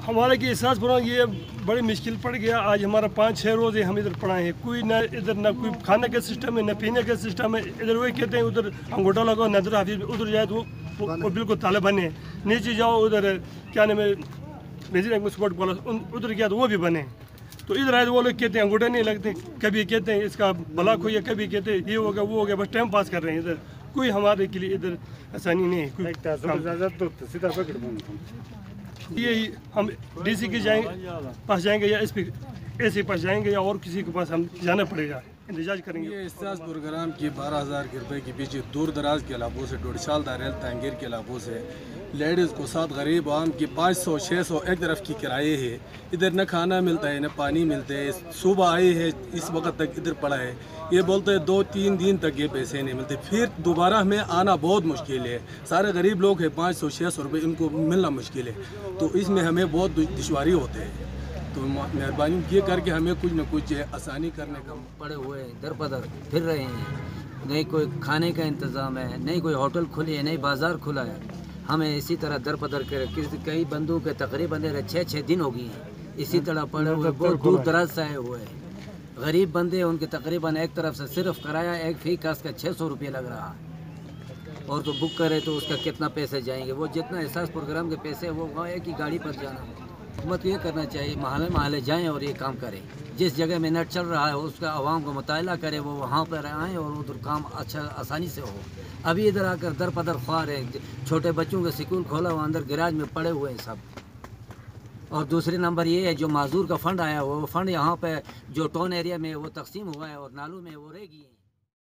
हमारे की एहसास पर ये बड़ी मुश्किल पड़ गया। आज हमारा 5-6 रोज़ है हम इधर पड़ाए हैं। कोई ना इधर ना कोई खाने का सिस्टम है, ना पीने का सिस्टम है। इधर वही कहते हैं उधर अंगूठा लगाओ, नजर हाफिज उधर जाए तो वो बिल्कुल ताले बने हैं। नीचे जाओ उधर क्या नाम है रेजिडेंट स्पॉट बोला उधर गया तो वो भी बने हैं। तो इधर आए तो वो लोग कहते हैं अंगूठे नहीं लगते, कभी कहते हैं इसका ब्लॉक हो गया, कभी कहते हैं ये हो गया वो हो गया, बस टाइम पास कर रहे हैं। इधर कोई हमारे के लिए इधर आसानी नहीं है। ये हम डीसी के पास जाएंगे या एसपी पास जाएंगे या और किसी के पास हम जाना पड़ेगा, इंतजार करेंगे। ये एहसास प्रोग्राम की 12,000 रुपए के पीछे दूर दराज के इलाकों से डोडशाल दारेल तंगीर के इलाकों से लेडीज़ को साथ गरीब आम की 500-600 एक तरफ की किराए है। इधर न खाना मिलता है न पानी मिलते है। सुबह आई है इस वक्त तक इधर पड़ा है, ये बोलते हैं 2-3 दिन तक ये पैसे नहीं मिलते, फिर दोबारा हमें आना बहुत मुश्किल है। सारे गरीब लोग हैं, 500-600 रुपये इनको मिलना मुश्किल है, तो इसमें हमें बहुत दुश्वारी होते हैं। तो मेहरबानी ये करके हमें कुछ न कुछ आसानी करने का। पड़े हुए दर बदर फिर रहे हैं, नहीं कोई खाने का इंतज़ाम है, नहीं कोई होटल खुली है, नहीं बाज़ार खुला है। हमें इसी तरह दर बदर कर कई बंदों के तकरीबन 6-6 दिन हो गई हैं इसी तरह पड़े हुए, बहुत दूर दराज से आए हुए हैं। गरीब बंदे उनके तकरीबन एक तरफ से सिर्फ किराया एक फी का 600 रुपये लग रहा है, और तो बुक करे तो उसका कितना पैसे जाएंगे। वो जितना एहसास प्रोग्राम के पैसे वो एक ही गाड़ी पर जाना। हुकूमत ये करना चाहिए महल्ले महल्ले जाएं और ये काम करें। जिस जगह में नेट चल रहा है उसका आवाम को मुताला करे, वो वहाँ पर आएँ और उधर काम अच्छा आसानी से हो। अभी इधर आकर दर पदर ख्वार है, छोटे बच्चों का स्कूल खोला हुआ अंदर गैराज में पड़े हुए हैं सब। और दूसरे नंबर ये है जो माजूर का फ़ंड आया वो फ़ंड यहाँ पे जो टाउन एरिया में वो तकसीम हुआ है और नालों में वो रहेगी।